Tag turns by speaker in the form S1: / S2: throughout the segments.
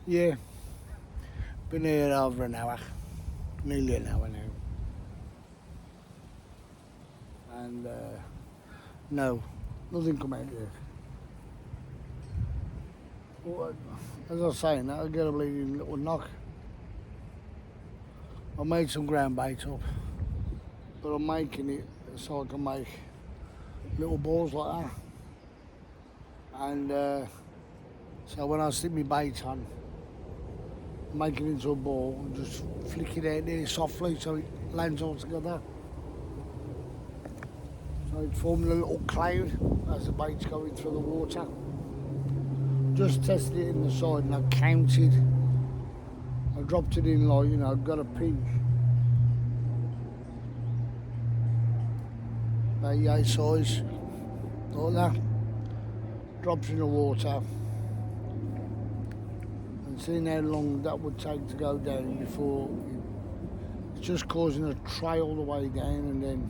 S1: Yeah, been here over an hour, nearly an hour now, and no, nothing come out yet. Well, as I was saying, I get a bleeding little knock. I made some ground bait up, but I'm making it so I can make little balls like that. And so when I stick my bait on, make it into a ball and just flick it out there softly so it lands all together. So it formed a little cloud as the bait's going through the water. Just tested it in the side and I counted. I dropped it in like, got a pinch. About yay size, like that. Drops in the water. And seeing how long that would take to go down before it's just causing a trail all the way down, and then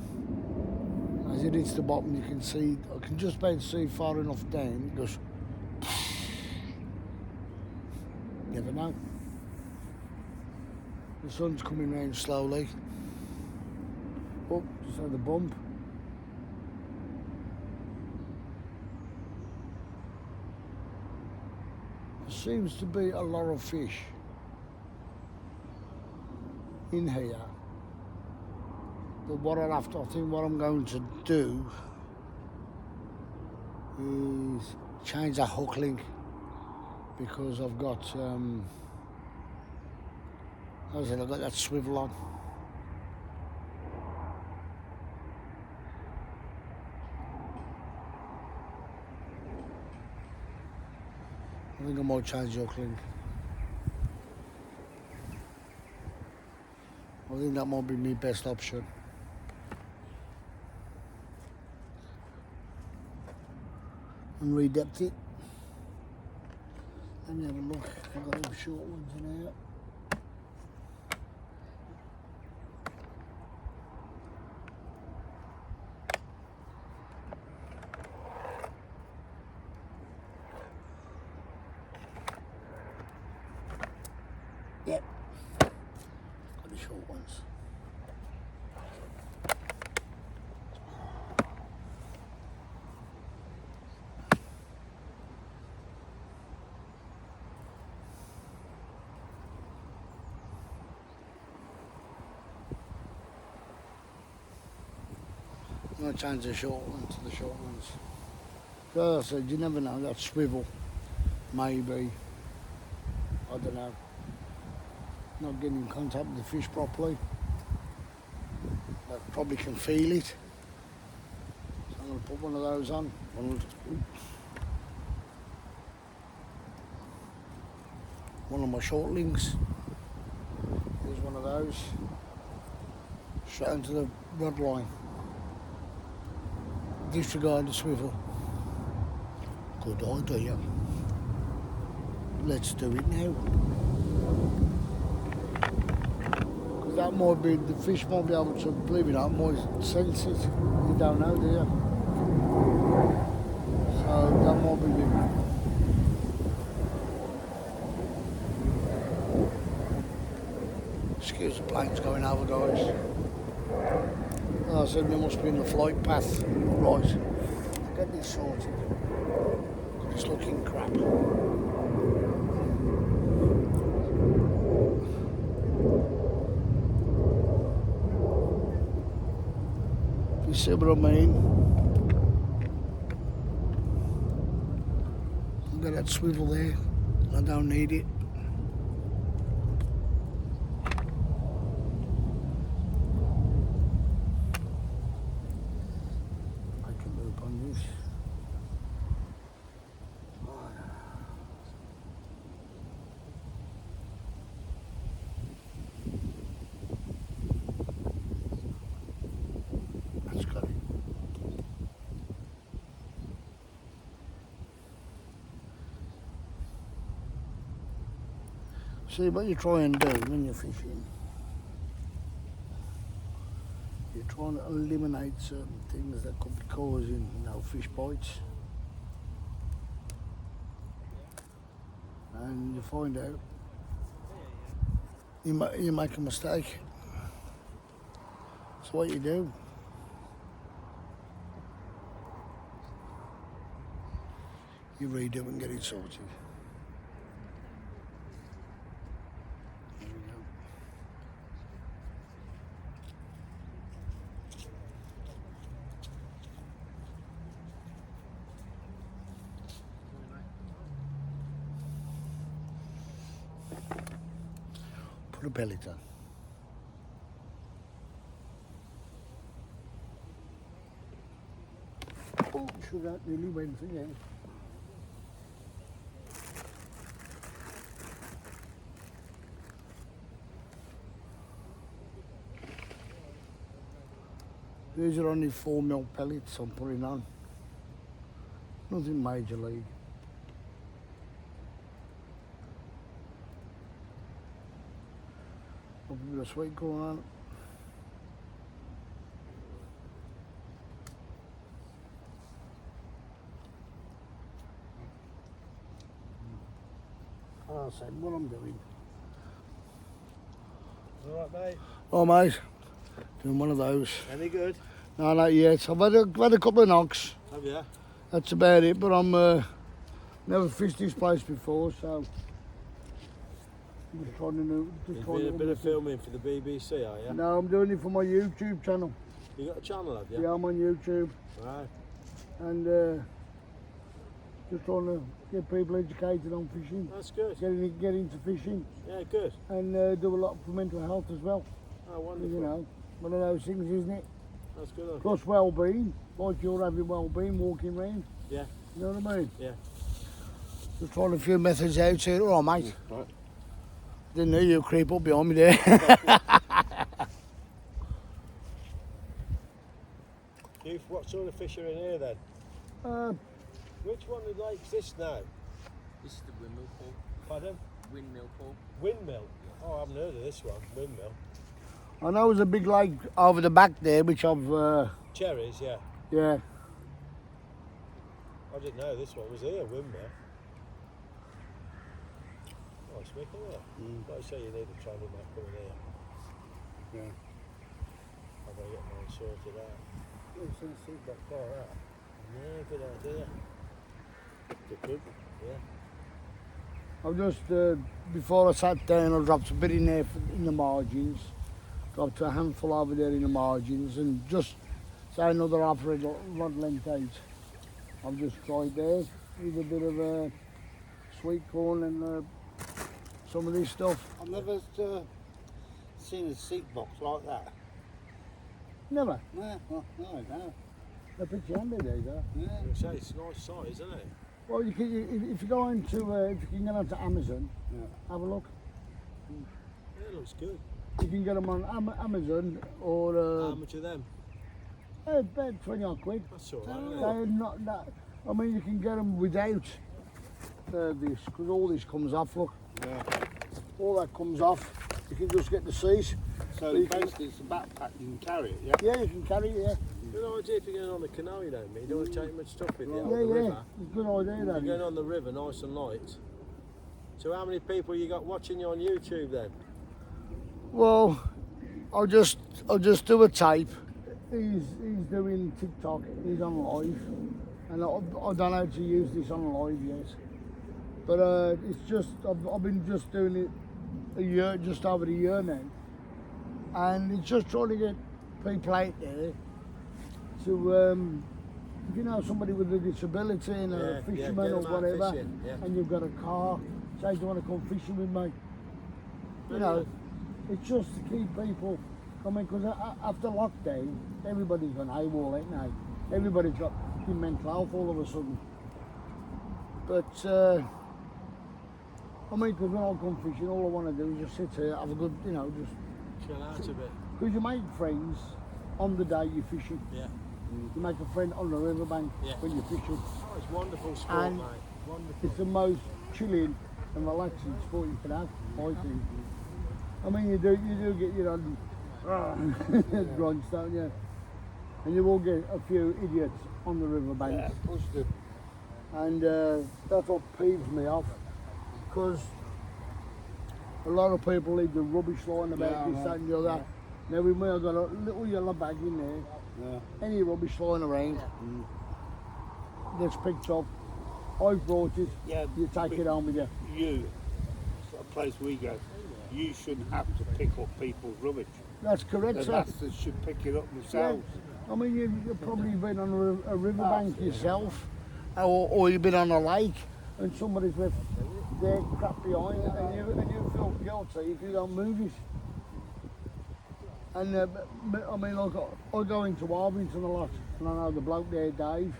S1: as it hits the bottom you can see, I can just about see far enough down, it goes, never know. The sun's coming round slowly. Oh, just had a bump. There seems to be a lot of fish in here. But I think what I'm going to do is change the hook link, because I've got, I've got that swivel on. I think I might change the hook link. I think that might be my best option. And re-depth it. Let me have a look. I've got them short ones in here. Yep. Got the short ones. I'm going to change the short ones to the short ones. So as I said, you never know, that swivel, maybe, I don't know, not getting in contact with the fish properly. I probably can feel it. So I'm going to put one of those on. One of my short links. Here's one of those. Straight into the rod line. Disregard the swivel. Good idea. Let's do it now. Because that might be, the fish might be able to, believe it or not, might sense it. You don't know, do you? So that might be big. Excuse the planes going over, guys. I said we must be in the flight path. Right, get this sorted. It's looking crap. You see what I mean? I've got that swivel there. I don't need it. See what you try and do when you're fishing. You're trying to eliminate certain things that could be causing, fish bites. and you find out you make a mistake. It's what you do. You redo and get it sorted. There we go. Put a belly down. Oh, should that nearly went again. These are only 4mm pellets I'm putting on. Nothing major league. Put a bit of sweet corn on it. I'll say what I'm doing.
S2: All right, mate.
S1: Oh mate, doing one of those.
S2: Any good?
S1: No, not yet. I've had a couple of knocks.
S2: Have you?
S1: That's about it, but I'm never fished this place before, so I'm just trying to know.
S2: You've been a bit of filming for the BBC, are you?
S1: No, I'm doing it for my YouTube channel.
S2: You got a channel, have you?
S1: Yeah, I'm on YouTube,
S2: Right.
S1: and just trying to get people educated on fishing,
S2: That's good.
S1: get into fishing,
S2: Yeah, good.
S1: and do a lot for mental health as well.
S2: Oh, wonderful.
S1: You know, one of those things, isn't it?
S2: That's good. Of you.
S1: Plus well-being, like you're having well-being walking round.
S2: Yeah.
S1: You know what I mean?
S2: Yeah.
S1: Just trying a few methods out here. All right, mate.
S2: Right.
S1: Didn't know you creep up behind me there.
S2: You, what sort of fish are in here then? Which one of the lakes this now?
S3: This is the windmill pool.
S2: Pardon?
S3: Windmill pool.
S2: Windmill. Oh, I haven't heard of this one. Windmill.
S1: I know there's a big lake over the back there, which I've,
S2: Cherries, yeah.
S1: yeah.
S2: I didn't know this one was here, Windmill. Nice, Mick, isn't it? Like you say, you need a travel map coming here.
S1: Yeah.
S2: I've got to get mine sorted out.
S1: It's in the seat that far out.
S2: Yeah, good idea. Good. Yeah.
S1: I've just, before I sat down, I dropped a bit in there in the margins. Dropped a handful over there in the margins, and just say another half rod length out. I've just tried there with a bit of sweet corn and some of this stuff.
S4: I've never seen a seat box like that.
S1: Never.
S4: No, no.
S1: They're pretty handy, these are.
S4: Yeah.
S2: I say it's a nice size, isn't it?
S1: Well, if you go into, if you can get onto Amazon,
S4: Yeah.
S1: have a look.
S2: Yeah, it looks good.
S1: You can get them on Amazon or
S2: How much are them?
S1: about 20 odd quid.
S2: That's all right, isn't it?
S1: They're not that. I mean, you can get them without this, because all this comes off. Look,
S4: Yeah.
S1: all that comes off. You can just get the seat.
S4: So
S1: you can-
S4: basically it's a backpack, you can carry it, yeah?
S1: Yeah, you can carry it. Yeah,
S2: Good idea if you're going on the canal, you know me. You don't want to take much stuff with you
S1: yeah,
S2: on the
S1: yeah.
S2: river.
S1: It's a good idea.
S2: You're
S1: That
S2: going
S1: is.
S2: on the river nice and light. So how many people you got watching you on YouTube then?
S1: Well, I'll just do a tape. He's doing TikTok. He's on live, and I don't know how to use this on live yet. But it's just I've been just doing it a year, just over a year now, and it's just trying to get people out there to, if you know somebody with a disability and
S2: Yeah,
S1: a
S2: yeah,
S1: fisherman
S2: get
S1: or
S2: 'em out
S1: whatever,
S2: fishing, yeah.
S1: and you've got a car, say, do you want to come fishing with me? You know, it's just to keep people coming, because after lockdown, everybody's gone AWOL, ain't they? Everybody's got fucking mental health all of a sudden. But, I mean, because when I come fishing, all I want to do is just sit here, have a good, you know, just,
S2: Chill out a bit.
S1: because you make friends on the day you're fishing.
S2: Yeah.
S1: You make a friend on the riverbank
S2: Yeah.
S1: when you're fishing.
S2: Oh, it's wonderful sport,
S1: And
S2: mate. Wonderful.
S1: It's the most chilling and relaxing sport you can have, I think. I mean, you do get your own grunts, don't you? And you will get a few idiots on the riverbank.
S4: Yeah, of course you do.
S1: And that's what peeves me off. because a lot of people leave the rubbish lying about
S4: Yeah, I
S1: this,
S4: know.
S1: that and the other. Now with me, I've got a little yellow bag in there.
S4: Yeah.
S1: Any rubbish lying around gets picked up. I've brought it.
S4: Yeah,
S1: You take
S4: but
S1: it home with you.
S4: You, a place we go, you shouldn't have to pick up people's rubbish.
S1: That's correct,
S4: The
S1: sir.
S4: bastards should pick it up themselves.
S1: I mean, you've probably been on a riverbank yourself, or you've been on a lake, and somebody's left their crap behind, and you feel guilty if you don't move it. And I mean, like, I go into Warrington a lot, and I know the bloke there, Dave,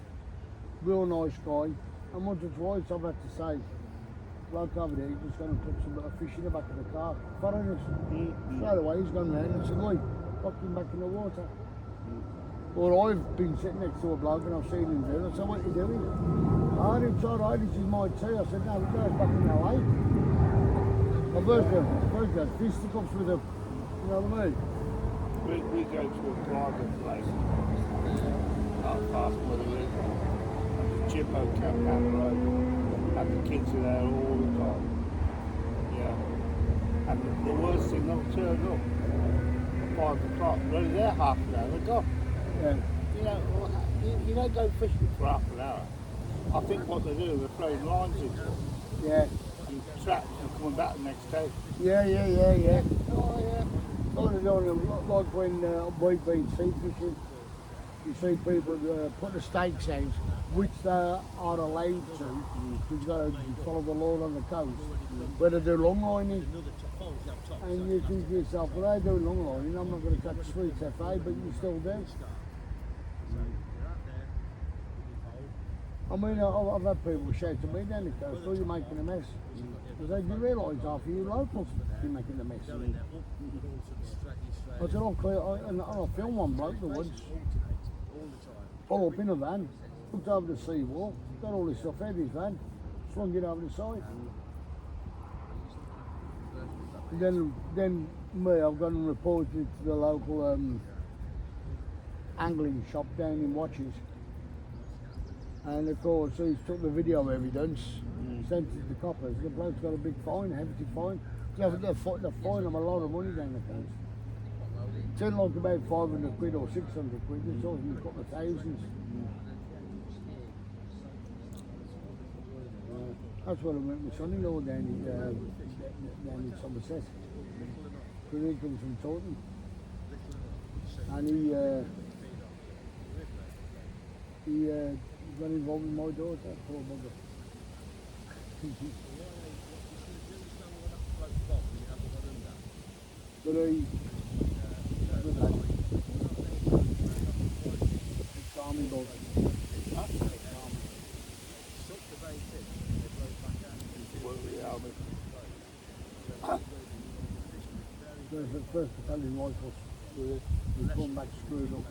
S1: real nice guy, and once or twice I've had to say, bloke over there, he's just going to put some bit of fish in the back of the car. Foreigners. Straight away, he's gone round and said, "Look, fuck him back in the water." Or I've been sitting next to a bloke and I've seen him do it. I said, "What are you doing?" "Oh, it's all right, this is my tea." I said, "No, it goes back in the lake." I first got fisticuffs with him. You know what I mean?
S4: We go to a private place, not past where we live. There's a Jimbo camp down the road, and the kids are there all the time. Yeah. And the worst thing, they'll turn up at 5 o'clock. They're only there half an hour, they're gone.
S1: Yeah.
S4: You know, you don't go fishing for half an hour. I think what they do, they're throwing lines into them
S1: Yeah.
S4: and traps and coming back the next day.
S1: Yeah.
S4: Oh, yeah.
S1: Like when we've been sea fishing, you see people put the stakes out, which they are allowed to, because you've got to follow the law on the coast, where they do long lining. And you think to yourself, well, they do long lining, I'm not going to catch sweet FA, but you still do. I mean, I've had people shout to me down the coast, "Oh, you're making a mess." I said, "You realise half of you locals you're making a mess." I said, and I filmed one bloke the once, pull up in a van, looked over the seawall, got all this stuff out of his van, slung it over the side. And then me, I've gone and reported it to the local angling shop down in Watches. And of course, he's took the video evidence, sent it to the coppers. The bloke's got a big fine, a hefty fine. They're fine him a lot of money down the coast. It's in like about 500 quid or 600 quid. It's talking a couple of thousands. That's what I went with son-in-law down in Somerset. Because he comes from Taunton. And he got involved with my daughter, poor bugger. But good lad. It's army boat. First battalion rifles. We come back screwed up.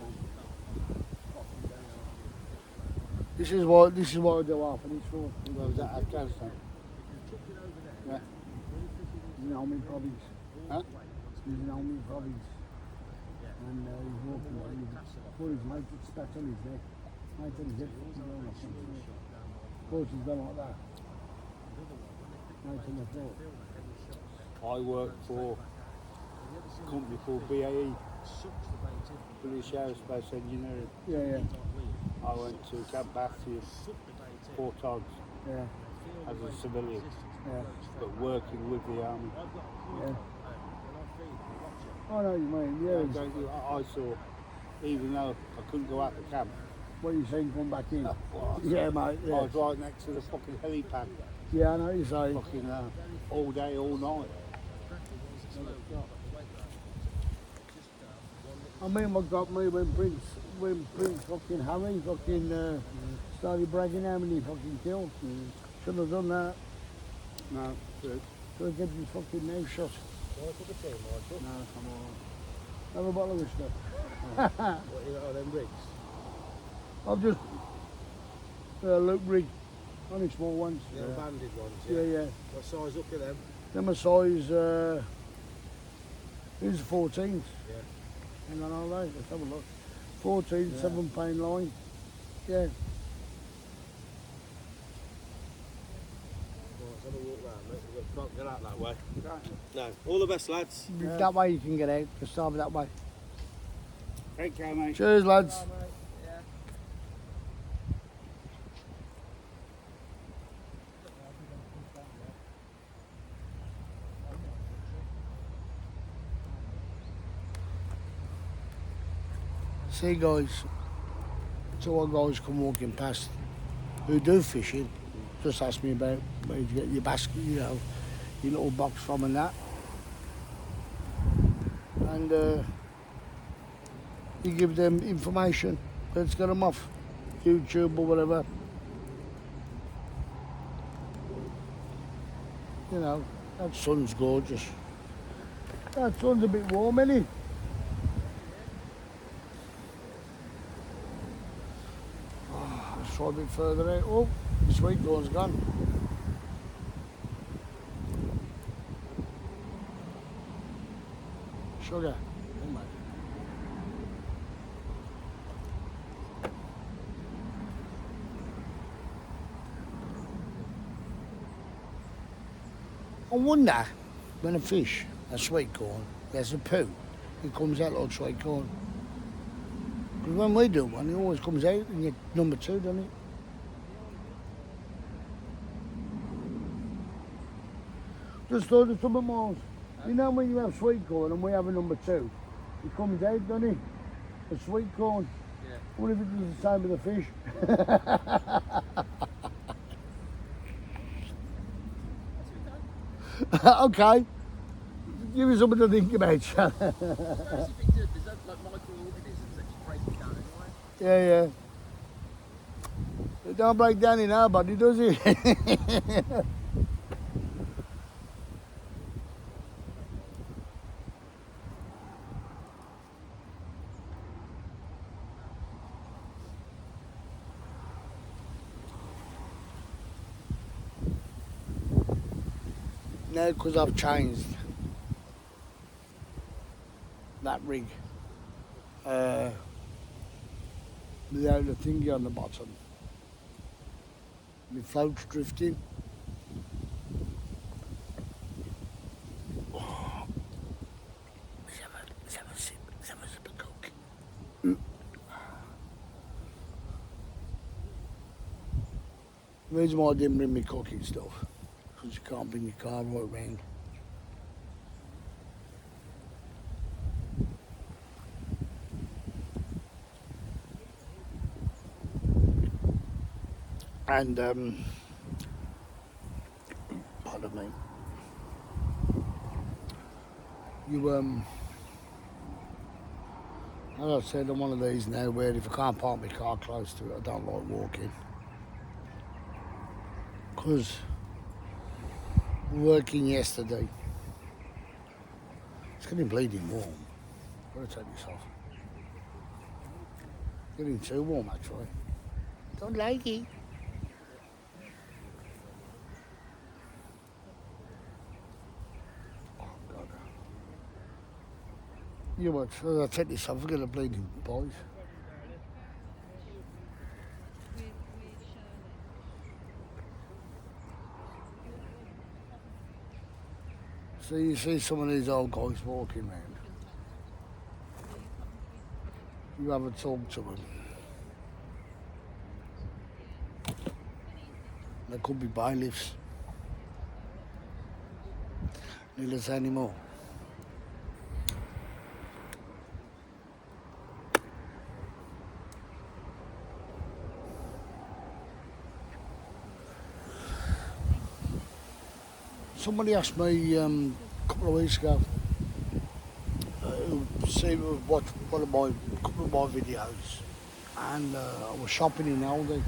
S1: This is what I do half of this for.
S4: Was that Afghanistan? Yeah.
S1: He's in Army province.
S4: Huh?
S1: He's in Army province. And he's walking away. Before his mate gets spat on his neck. Mate on his head. Of course he's done like that. Mate on the floor.
S4: I worked for a company called BAE, British Aerospace Engineering.
S1: Yeah.
S4: I went to Camp Battersea 4 times
S1: Yeah.
S4: as a civilian,
S1: Yeah.
S4: but working with the army.
S1: Yeah. I know what you mean. Yeah.
S4: I saw, even though I couldn't go out the camp,
S1: What you saying? Come back in.
S4: well,
S1: Yeah, mate.
S4: I
S1: Yeah.
S4: was right next to the fucking helipad,
S1: Yeah, I know what you're saying.
S4: fucking all day, all night.
S1: I mean, what got me when Prince fucking Harry fucking started bragging how many he fucking killed. Shouldn't have done that.
S4: No, good.
S1: Should have kept his fucking mouth shut.
S2: No,
S1: come on. Have a bottle of whiskey.
S2: What are them rigs?
S1: I've just Luke rig, only small ones.
S2: The banded ones,
S1: Yeah.
S2: What size up are them?
S1: Them a size. These are 14s.
S2: Yeah.
S1: Hang on, all right, let's have a look. 14,
S2: Yeah.
S1: 7-pound line. Yeah.
S2: Right, let's have a walk round, mate. We've got Can't get out that way.
S4: Can't you?
S2: No. All the best, lads.
S1: That way you can get out. Just over that way.
S4: Take care, mate.
S1: Cheers, lads. See, guys, so all guys come walking past who do fishing, just ask me about where you get your basket, you know, your little box from and that. And you give them information, let's get them off YouTube or whatever. You know, that sun's gorgeous. That sun's a bit warm, isn't it? Let's try a bit further out. Oh, the sweet corn's gone. Sugar. Oh, mate. I wonder when a fish, a sweet corn, there's a poo, it comes out like sweet corn. Because when we do one, it always comes out in your number 2, doesn't it? Just thought of something more. You know when you have sweet corn and we have a number 2, it comes out, doesn't it? A sweet corn.
S3: Yeah.
S1: What if it does the same with the fish? Okay. Give me something to think about, shall I?
S3: There's like microorganisms that just break it down anyway.
S1: Yeah, yeah. It don't break down in our body, does it? Now, because I've changed that rig without the thingy on the bottom, the float's drifting. Oh. Let's have a sip of Coke. The reason why I didn't bring me cooking stuff, because you can't bring your car right round. And pardon me. You as I said, I'm one of these now where if I can't park my car close to it, I don't like walking. Because working yesterday, it's getting bleeding warm. Gotta take this off. Getting too warm actually. Don't like it. Oh God. You watch, as I take this off, I'm gonna bleeding boys. So you see some of these old guys walking around. You have a talk to them. They could be bailiffs. Needless anymore. Somebody asked me a couple of weeks ago who watched one of my couple of my videos, and I was shopping in Aldi.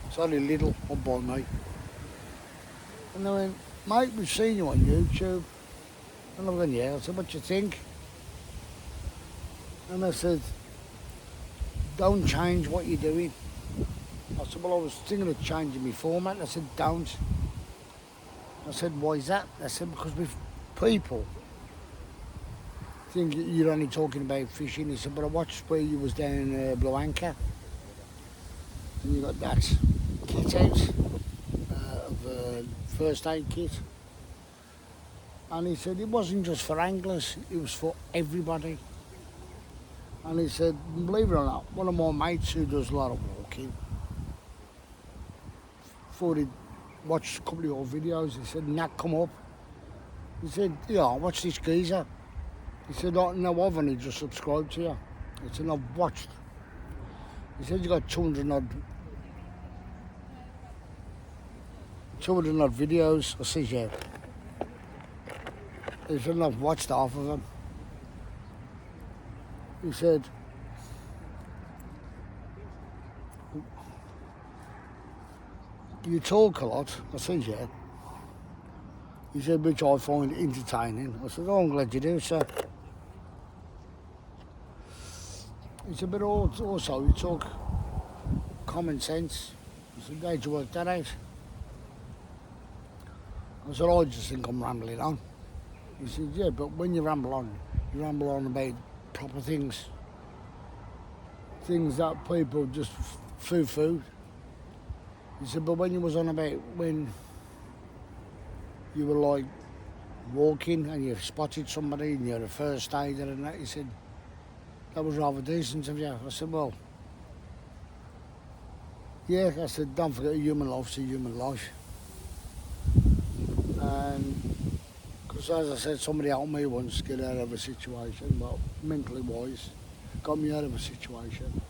S1: It's only little one by me, and they went, "Mate, we've seen you on YouTube." And I went, "Yeah." I said, "What you think?" And I said, "Don't change what you're doing." I said, "Well, I was thinking of changing my format." I said, "Don't." I said, "Why is that?" I said, "Because with people think you're only talking about fishing." He said, "But I watched where you was down Blue Anchor, and you got that kit out of first aid kit. And he said it wasn't just for anglers, it was for everybody. And he said, believe it or not, one of my mates who does a lot of walking, thought he'd watched a couple of your videos. He said, Nat, come up. He said, yeah, watch this geezer. He said, no, I've only just subscribed to you. He said, I've watched. He said, you got 200 odd videos. I said, yeah. He said, and I've watched half of them. He said, you talk a lot. I said, yeah. He said, which I find entertaining. I said, oh, I'm glad you do, sir. He said, but also you talk common sense. I said, how'd you work that out? I said, I just think I'm rambling on. He said, yeah, but when you ramble on about proper things. Things that people just food. He said, but when you was on about when you were like walking and you spotted somebody and you're a first aider and that, he said, that was rather decent of you. I said, well, yeah, I said, don't forget human life's a human life. And because as I said, somebody helped me once get out of a situation, well, mentally wise, got me out of a situation.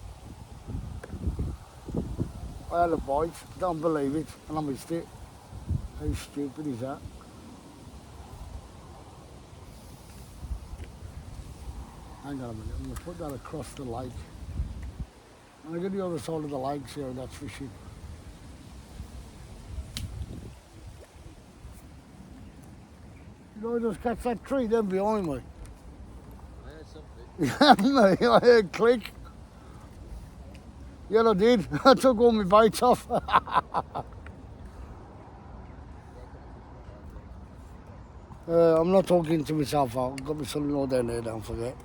S1: I had a bite, don't believe it, and I missed it. How stupid is that? Hang on a minute, I'm going to put that across the lake. And I get the other side of the lake, see how that's fishing. You know, I just catch that tree there behind me.
S3: I heard something.
S1: I heard click. Yeah, I did. I took all my bites off. I'm not talking to myself. I've got my son-in-law down there, don't forget.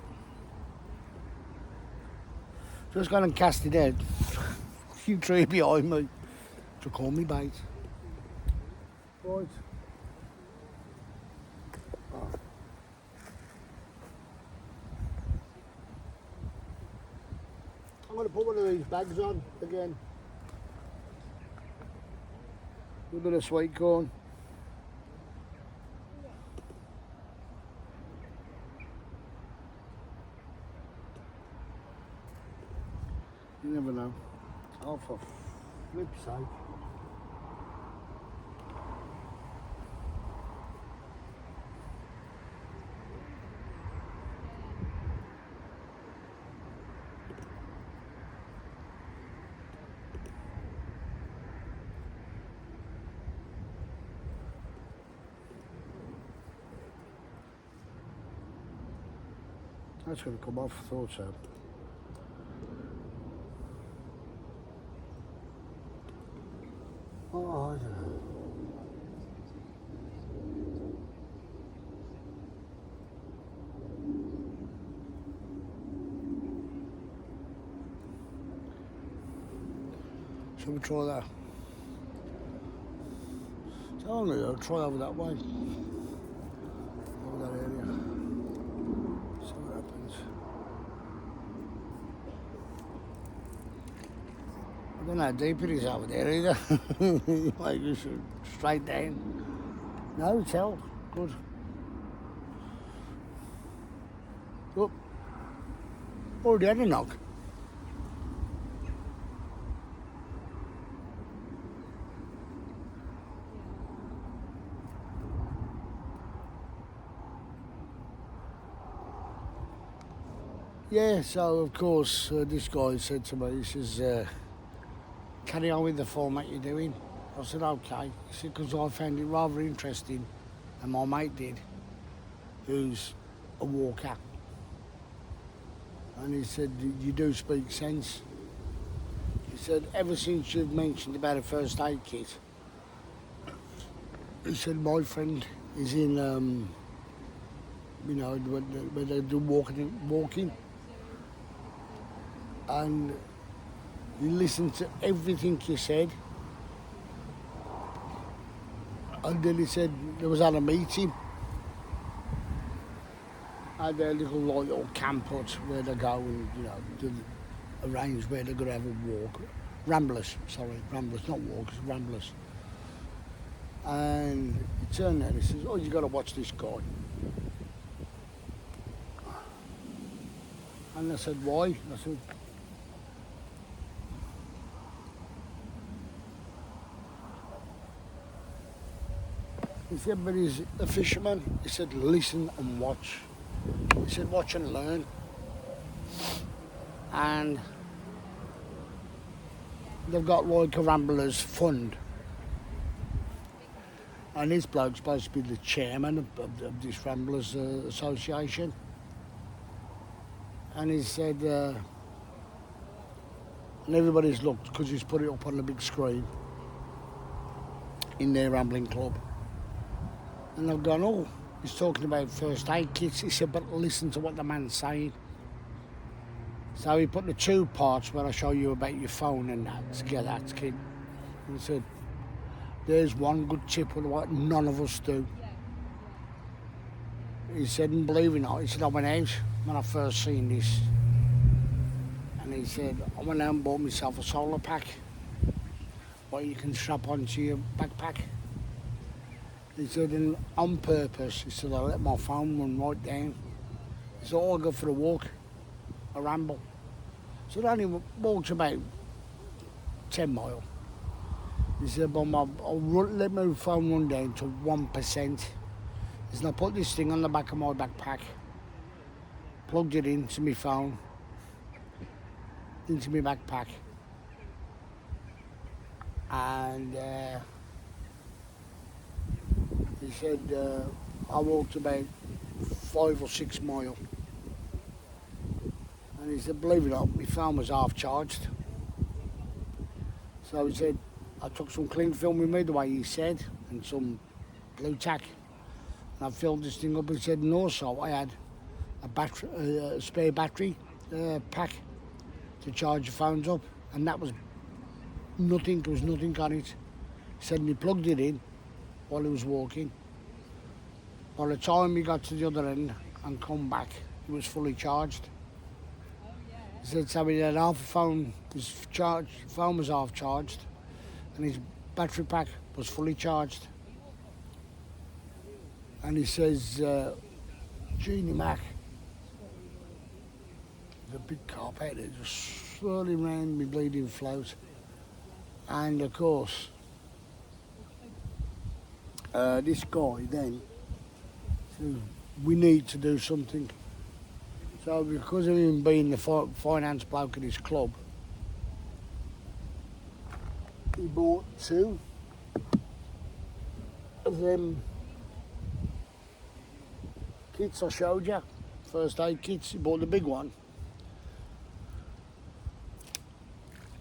S1: Just gone and cast it out. Few tree behind me. Took all my bait. Right. I'm going to put one of these bags on again. A bit of sweet corn. You never know. Oh, for flip's sake. That's going to come off, I thought so. Oh, I don't know. Shall we try that? So I'm going to try over that way. Over that area. See what happens. I don't know how deep it is over there either. Like just straight down. No, it's held. Good. Oh. Already had a knock. Yeah, so of course this guy said to me, he says, carry on with the format you're doing. I said, okay. He said, because I found it rather interesting, and my mate did, who's a walker. And he said, you do speak sense. He said, ever since you've mentioned about a first aid kit, he said, my friend is in, you know, where they do walking. And he listened to everything you said. And then he said, there was at a meeting, had their little like little camp hut where they go and arrange where they're going to have a walk. Ramblers, not walks, ramblers. And he turned there and he says, "Oh, you got to watch this guy." And I said, "Why?" I said, he said, "But he's a fisherman." He said, "Listen and watch." He said, "Watch and learn." And they've got like a Ramblers Fund. And this bloke's supposed to be the chairman of this Ramblers Association. And he said, and everybody's looked because he's put it up on the big screen in their rambling club. And they've gone, "Oh, he's talking about first aid kits." He said, "But listen to what the man's saying." So he put the 2 parts where I show you about your phone and that together, kid. And he said, "There's one good tip with what none of us do." He said, and believe it or not, he said, "I went out when I first seen this." And he said, "I went out and bought myself a solar pack, what you can strap onto your backpack." He said, "And on purpose," he said, "I let my phone run right down." He said, "I'll go for a walk, a ramble." So I only walked about 10 miles. He said, "But let my phone run down to 1%. He said, I put this thing on the back of my backpack, plugged it into my phone, into my backpack, and he said, I walked about 5 or 6 miles. And he said, believe it or not, my phone was half charged. So he said, I took some cling film with me, the way he said, and some blue tack. And I filled this thing up. He said, and also I had a spare battery pack to charge your phones up. And that was nothing, there was nothing on it. He said, and he plugged it in while he was walking. By the time he got to the other end and come back, it was fully charged. He said, so he had half a phone, his phone was half charged, and his battery pack was fully charged. And he says, Genie Mac, the big cop out there, just swirling around me bleeding float. And of course, this guy then said, we need to do something. So because of him being the finance bloke at his club, he bought 2 of them kits I showed you, first aid kits. He bought the big one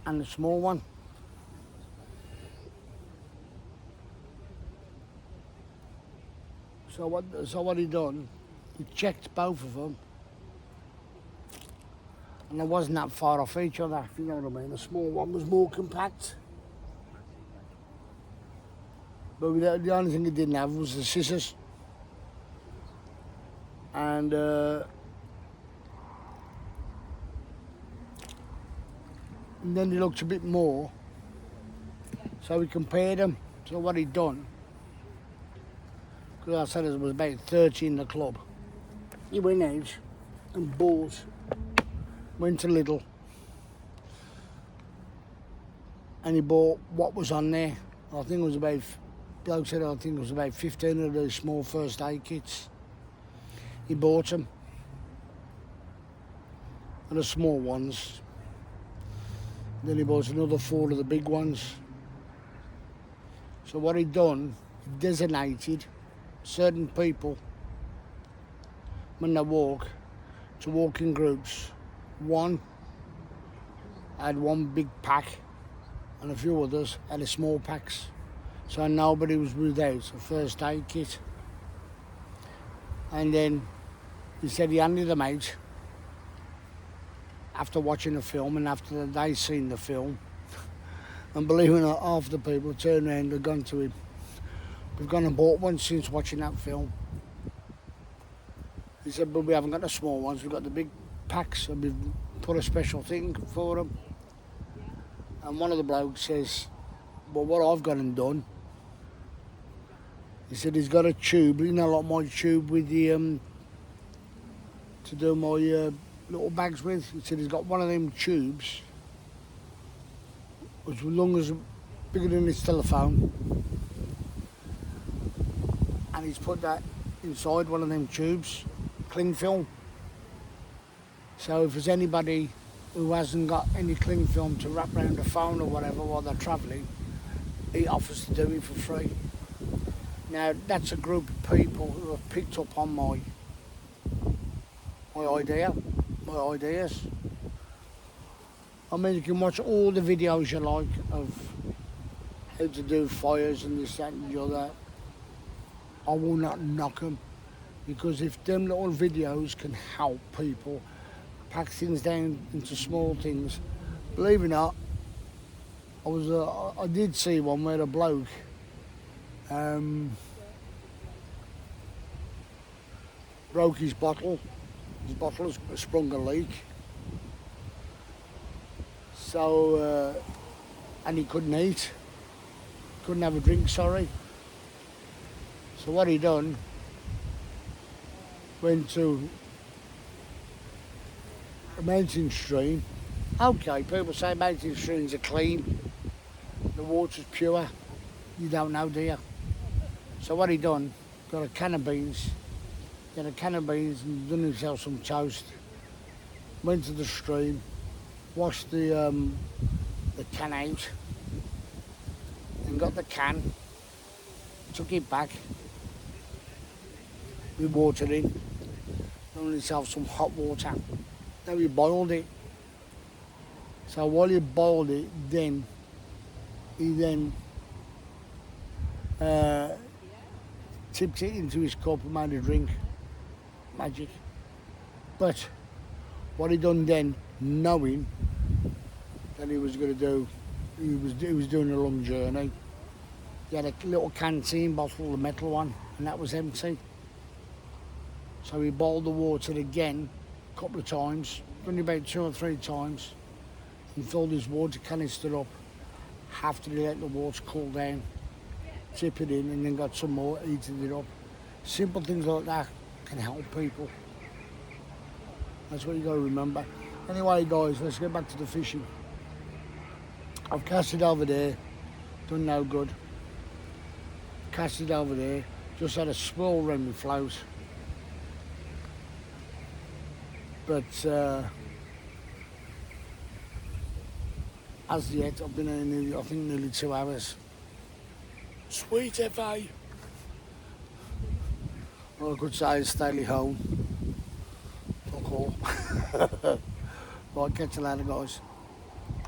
S1: and the small one. So what he done, he checked both of them, and they wasn't that far off each other, if you know what I mean. The small one was more compact. But the only thing he didn't have was the scissors. And then he looked a bit more, so we compared them. So what he'd done, because I said there was about 30 in the club, he went out and went to Lidl, and he bought what was on there. I think it was about, bloke said I think it was about 15 of those small first aid kits. He bought them, and the small ones. Then he bought another 4 of the big ones. So what he'd done, he designated certain people, when they walk, to walk in groups. One had one big pack, and a few others had a small packs. So nobody was without a first aid kit. And then he said he handed them out after watching the film and after they seen the film. And believe it or not, half the people turned around and gone to him. We've gone and bought one since watching that film. He said, but we haven't got the small ones, we've got the big packs, and we've put a special thing for them. And one of the blokes says, well, what I've got and done, he said he's got a tube, you know, like my tube with the, to do my little bags with. He said he's got one of them tubes, which was long as bigger than his telephone, and he's put that inside one of them tubes, cling film. So if there's anybody who hasn't got any cling film to wrap around the phone or whatever while they're travelling, he offers to do it for free. Now that's a group of people who have picked up on my ideas. I mean, you can watch all the videos you like of how to do fires and this, that and the other. I will not knock them, because if them little videos can help people pack things down into small things, believe it or not, I did see one where a bloke broke his bottle. His bottle has sprung a leak. So, and he couldn't eat. Couldn't have a drink, sorry. So what he done, went to a mountain stream. Okay, people say mountain streams are clean, the water's pure. You don't know, do you? So what he done, got a can of beans, and done himself some toast, went to the stream, washed the can out, and got the can, took it back, with water in, done himself some hot water. Now he boiled it. So while he boiled it, he then tipped it into his cup and made a drink. Magic. But what he done then, knowing that he was going to do, he was doing a long journey, he had a little canteen bottle, the metal one, and that was empty. So he boiled the water again a couple of times, only about 2 or 3 times, and filled his water canister up after he let the water cool down, tip it in, and then got some more, heated it up. Simple things like that can help people. That's what you got to remember. Anyway, guys, let's get back to the fishing. I've cast it over there, done no good. Cast it over there, just had a small around my float. But as yet, I've been in, I think, nearly 2 hours. Sweet FA. All I could say is stay home. Fuck all. Right, catch you later, guys.